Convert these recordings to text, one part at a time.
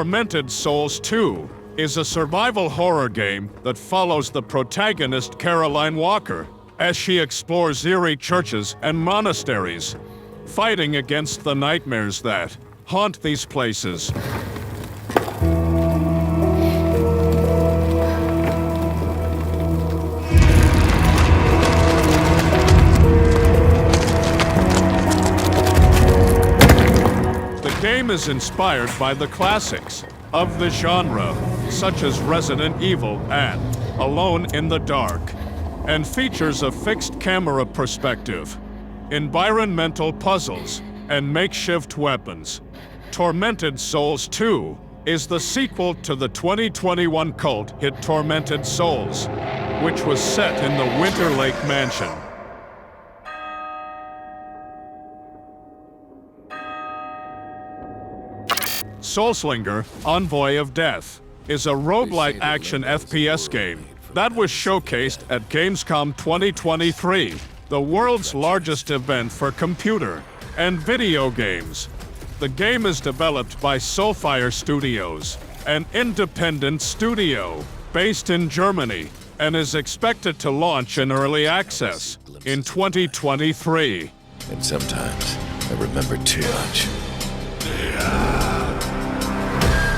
Tormented Souls 2 is a survival horror game that follows the protagonist Caroline Walker as she explores eerie churches and monasteries, fighting against the nightmares that haunt these places. The game is inspired by the classics of the genre, such as Resident Evil and Alone in the Dark, and features a fixed camera perspective, environmental puzzles, and makeshift weapons. Tormented Souls 2 is the sequel to the 2021 cult hit Tormented Souls, which was set in the Winter Lake Mansion. Soulslinger, Envoy of Death, is a roguelike action FPS game that was showcased at Gamescom 2023, the world's largest event for computer and video games. The game is developed by Soulfire Studios, an independent studio based in Germany, and is expected to launch in early access in 2023. And sometimes I remember too much.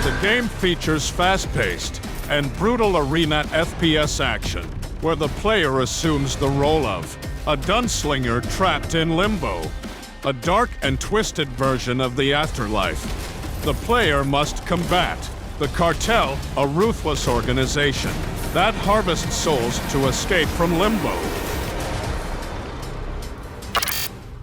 The game features fast-paced and brutal arena FPS action, where the player assumes the role of a gunslinger trapped in limbo, a dark and twisted version of the afterlife. The player must combat the cartel, a ruthless organization that harvests souls to escape from limbo.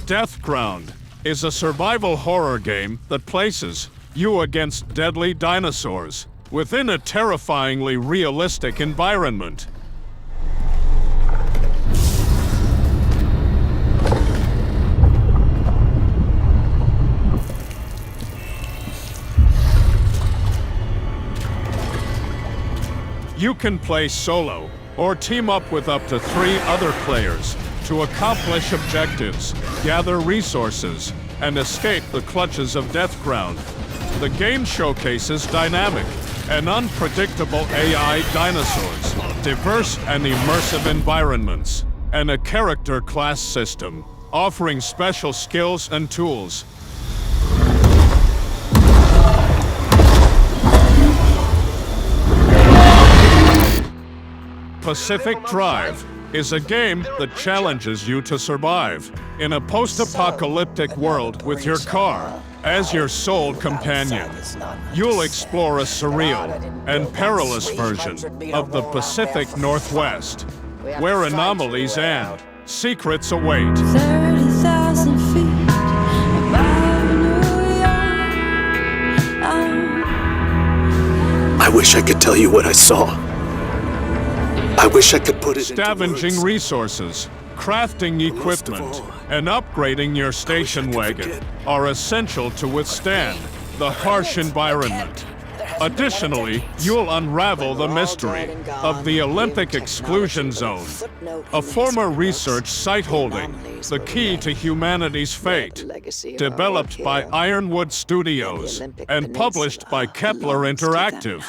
Deathground is a survival horror game that places you against deadly dinosaurs within a terrifyingly realistic environment. You can play solo or team up with up to 3 other players to accomplish objectives, gather resources, and escape the clutches of Deathground. The game showcases dynamic and unpredictable AI dinosaurs, diverse and immersive environments, and a character class system, offering special skills and tools. Pacific Drive is a game that challenges you to survive in a post-apocalyptic world with your car as your sole companion. You'll explore a surreal and perilous version of the Pacific Northwest, where anomalies and secrets await. 30,000 feet above New York. I wish I could tell you what I saw. I wish I could put it into Scavenging words. resources, crafting equipment, and upgrading your station wagon are essential to withstand the harsh environment. Additionally, you'll unravel the mystery of the Olympic Exclusion Zone, a former research site holding the key to humanity's fate, developed by Ironwood Studios and published by Kepler Interactive.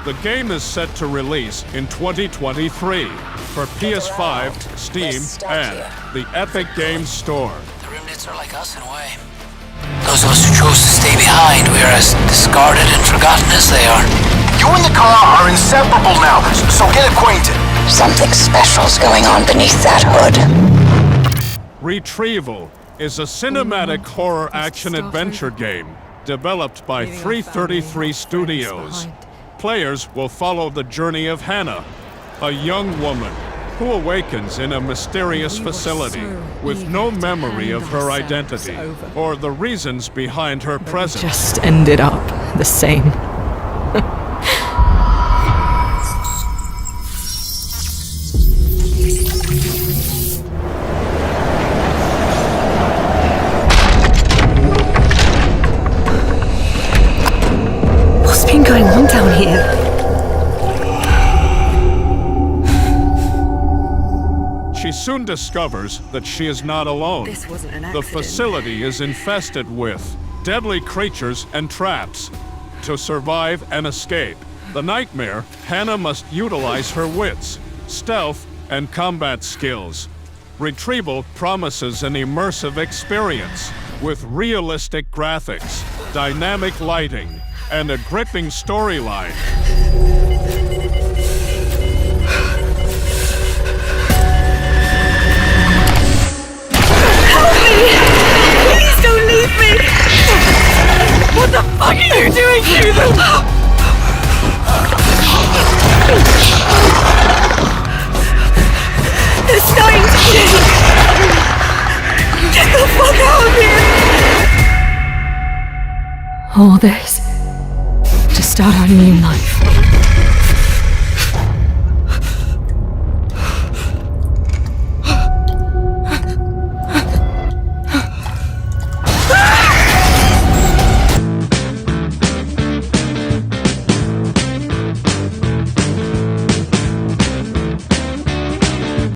The game is set to release in 2023 for PS5, Steam, and the Epic Games Store. The remnants are like us in a way. Those of us who chose to stay behind, we are as discarded and forgotten as they are. You and the car are inseparable now, so get acquainted. Something special's going on beneath that hood. Retrieval is a cinematic horror action-adventure game developed by 333 Studios. Players will follow the journey of Hannah, a young woman who awakens in a mysterious facility with no memory of her identity or the reasons behind her presence. Just ended up the same. What's been going on down here? She soon discovers that she is not alone. This wasn't an The accident. facility is infested with deadly creatures and traps. to survive and escape. The nightmare, Hannah must utilize her wits, stealth, and combat skills. Retrieval promises an immersive experience with realistic graphics, dynamic lighting, and a gripping storyline. Please don't leave me! What the fuck are you doing to them? They're starting to shake! Get the fuck out of here! All this to start our new life.